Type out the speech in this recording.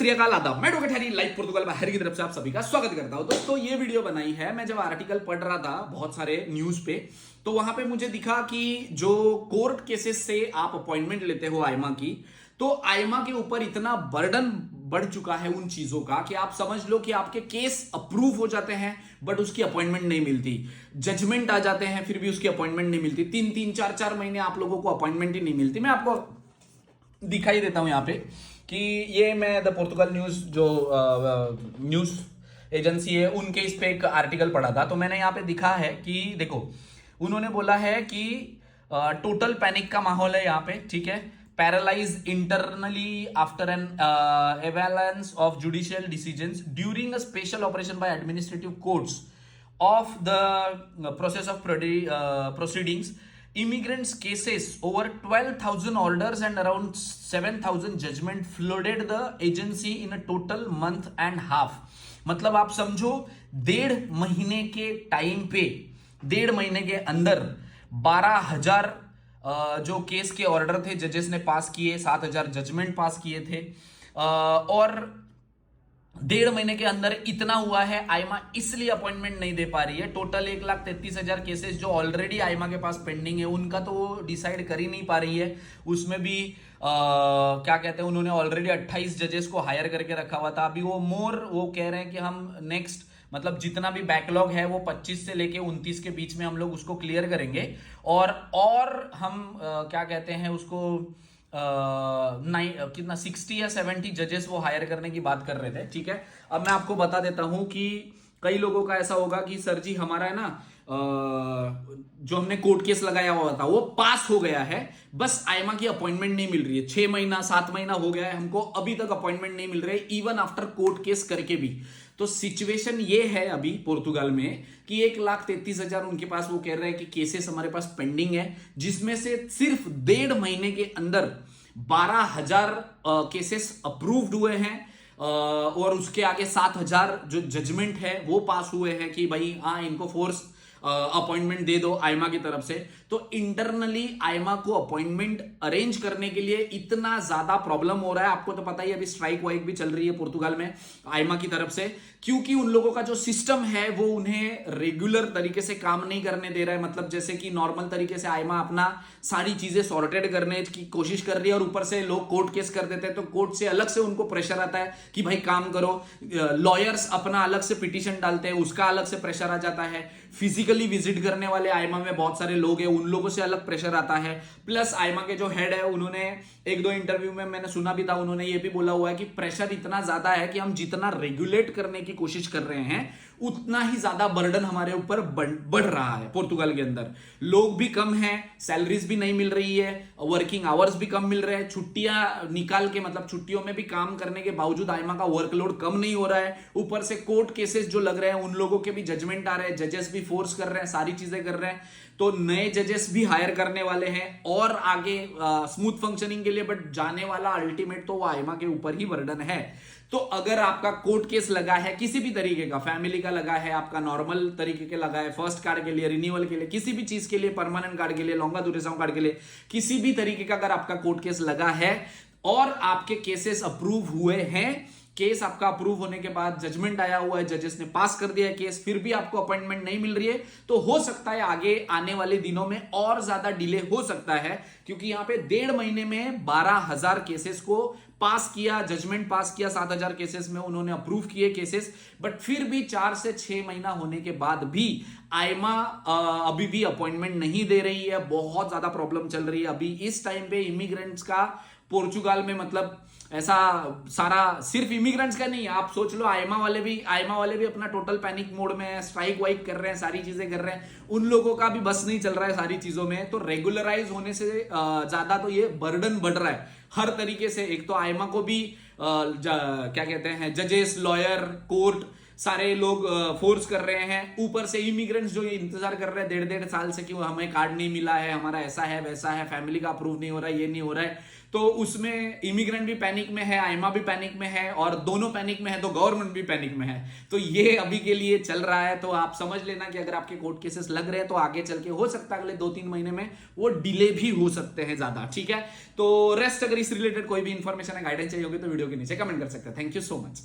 श्री अकाल, आदाब। मैं डॉक्टर हैरी लाइव पोर्तुगल बाहर की तरफ से आप सभी का स्वागत करता हूं। दोस्तों ये वीडियो बनाई है, मैं जब आर्टिकल पढ़ रहा था बहुत सारे न्यूज पे, तो वहां पे मुझे दिखा कि जो कोर्ट केसेस से आप अपॉइंटमेंट लेते हो आयमा की, तो आयमा के ऊपर इतना बर्डन बढ़ चुका है उन चीजों का कि आप समझ लो कि आपके केस अप्रूव हो जाते हैं बट उसकी अपॉइंटमेंट नहीं मिलती। जजमेंट आ जाते हैं फिर भी उसकी अपॉइंटमेंट नहीं मिलती। 3-3, 4-4 महीने आप लोगों को अपॉइंटमेंट ही नहीं मिलती। मैं आपको दिखाई देता हूं यहां पे कि ये मैं द पोर्तुगल न्यूज जो न्यूज एजेंसी है उनके इस पे एक आर्टिकल पढ़ा था। तो मैंने यहाँ पे दिखा है कि देखो, उन्होंने बोला है कि टोटल पैनिक का माहौल है यहाँ पे, ठीक है। Paralyse internally after an avalanche of judicial decisions during a special operation by administrative courts of the process of proceedings. Immigrants cases over 12,000 orders and around 7,000 judgment flooded the agency in a total month and half. मतलब आप समझो 1.5 महीने के time पे, 1.5 महीने के अंदर 12,000 जो केस के ऑर्डर थे जजेस ने पास किए, 7,000 जजमेंट पास किए थे। और 1.5 महीने के अंदर इतना हुआ है। आयमा इसलिए अपॉइंटमेंट नहीं दे पा रही है। टोटल 1,33,000 केसेस जो ऑलरेडी आयमा के पास पेंडिंग है उनका तो वो डिसाइड कर ही नहीं पा रही है। उसमें भी क्या कहते हैं, उन्होंने ऑलरेडी 28 जजेस को हायर करके रखा हुआ था। अभी वो कह रहे हैं कि हम नेक्स्ट मतलब जितना भी बैकलॉग है वो 25 से लेके 29 के बीच में हम लोग उसको क्लियर करेंगे। और हम क्या कहते हैं उसको कितना 60 या 70 जजेस वो हायर करने की बात कर रहे थे, ठीक है। अब मैं आपको बता देता हूं कि कई लोगों का ऐसा होगा कि सर जी हमारा है ना जो हमने कोर्ट केस लगाया हुआ था वो पास हो गया है, बस आयमा की अपॉइंटमेंट नहीं मिल रही है। 6 महीना 7 महीना हो गया है, हमको अभी तक अपॉइंटमेंट नहीं मिल रही है, इवन आफ्टर कोर्ट केस करके भी। तो सिचुएशन ये है अभी पोर्तुगाल में कि 1,33,000 उनके पास वो कह रहे हैं कि केसेस हमारे पास पेंडिंग है, जिसमें से सिर्फ 1.5 महीने के अंदर 12,000 केसेस अप्रूव्ड हुए हैं। और उसके आगे 7,000 जो जजमेंट है वो पास हुए हैं कि भाई हाँ इनको फोर्स अपॉइंटमेंट दे दो आयमा की तरफ से। तो इंटरनली आयमा को अपॉइंटमेंट अरेंज करने के लिए इतना ज्यादा प्रॉब्लम हो रहा है। आपको तो पता ही अभी स्ट्राइक वाइक भी चल रही है पुर्तगाल में आयमा की तरफ से, क्योंकि उन लोगों का जो सिस्टम है वो उन्हें रेगुलर तरीके से काम नहीं करने दे रहा है। मतलब जैसे कि नॉर्मल तरीके से आयमा अपना सारी चीजें सॉर्टेड करने की कोशिश कर रही है और ऊपर से लोग कोर्ट केस कर देते हैं, तो कोर्ट से अलग से उनको प्रेशर आता है कि भाई काम करो। लॉयर्स अपना अलग से पिटीशन डालते हैं, उसका अलग से प्रेशर आ जाता है। फिजिकली विजिट करने वाले आयमा में बहुत सारे लोग हैं, उन लोगों से अलग प्रेशर आता है। प्लस आयमा के जो हेड है उन्होंने 1-2 इंटरव्यू में मैंने सुना भी था, उन्होंने ये भी बोला हुआ है कि प्रेशर इतना ज्यादा है कि हम जितना रेगुलेट करने की कोशिश कर रहे हैं उतना ही ज्यादा बर्डन हमारे ऊपर बढ़ रहा है। पोर्तुगाल के अंदर लोग भी कम हैं, सैलरीज भी नहीं मिल रही है, वर्किंग आवर्स भी कम मिल रहे हैं, छुट्टियां निकाल के मतलब छुट्टियों में भी काम करने के बावजूद आयमा का वर्कलोड कम नहीं हो रहा है। ऊपर से कोर्ट केसेस जो लग रहे हैं उन लोगों के भी जजमेंट आ रहे हैं, जजेस भी फोर्स कर रहे हैं, सारी चीजें कर रहे हैं। तो नए जजेस भी हायर करने वाले हैं और आगे स्मूथ फंक्शनिंग के लिए, बट जाने वाला अल्टीमेट तो वो आयमा के ऊपर ही बर्डन है। तो अगर आपका कोर्ट केस लगा है किसी भी तरीके का, फैमिली का लगा है, आपका नॉर्मल तरीके के लगा है, फर्स्ट कार्ड के लिए, रिन्यूअल के लिए, किसी भी चीज के लिए, परमानेंट कार्ड के लिए, लॉन्गा दुरेसाओं कार्ड के लिए, किसी भी तरीके का अगर आपका कोर्ट केस लगा है और आपके केसेस अप्रूव हुए हैं, केस आपका अप्रूव होने के बाद जजमेंट आया हुआ है, जजेस ने पास कर दिया है केस, फिर भी आपको अपॉइंटमेंट नहीं मिल रही है, तो हो सकता है आगे आने वाले दिनों में और ज्यादा डिले हो सकता है। क्योंकि यहां पे 1.5 महीने में 12,000 केसेस को पास किया, जजमेंट पास किया, 7,000 केसेस में उन्होंने अप्रूव किए केसेस, बट फिर भी 4 से 6 महीना होने के बाद भी आयमा अभी भी अपॉइंटमेंट नहीं दे रही है। बहुत ज्यादा प्रॉब्लम चल रही है अभी इस टाइम पे इमिग्रेंट्स का पोर्चुगाल में। मतलब ऐसा सारा सिर्फ इमिग्रेंट्स का नहीं है, आप सोच लो आयमा वाले भी अपना टोटल पैनिक मोड में है, स्ट्राइक वाइक कर रहे हैं, सारी चीजें कर रहे हैं, उन लोगों का भी बस नहीं चल रहा है सारी चीजों में। तो रेगुलराइज होने से ज्यादा तो ये बर्डन बढ़ रहा है हर तरीके से। एक तो आयमा को भी क्या कहते हैं, जजेस, लॉयर, कोर्ट, सारे लोग फोर्स कर रहे हैं। ऊपर से इमिग्रेंट्स जो इंतजार कर रहे हैं 1.5 साल से कि हमें कार्ड नहीं मिला है, हमारा ऐसा है वैसा है, फैमिली का अप्रूव नहीं हो रहा है, ये नहीं हो रहा है। तो उसमें इमिग्रेंट भी पैनिक में है, आयमा भी पैनिक में है, और दोनों पैनिक में है तो गवर्नमेंट भी पैनिक में है। तो ये अभी के लिए चल रहा है। तो आप समझ लेना कि अगर आपके कोर्ट केसेस लग रहे हैं तो आगे चल के हो सकता है अगले 2-3 महीने में वो डिले भी हो सकते हैं ज्यादा, ठीक है। तो रेस्ट अगर इस रिलेटेड कोई भी इंफॉर्मेशन है, गाइडेंस चाहिए होगी तो वीडियो के नीचे कमेंट कर सकते हैं। Thank you so much.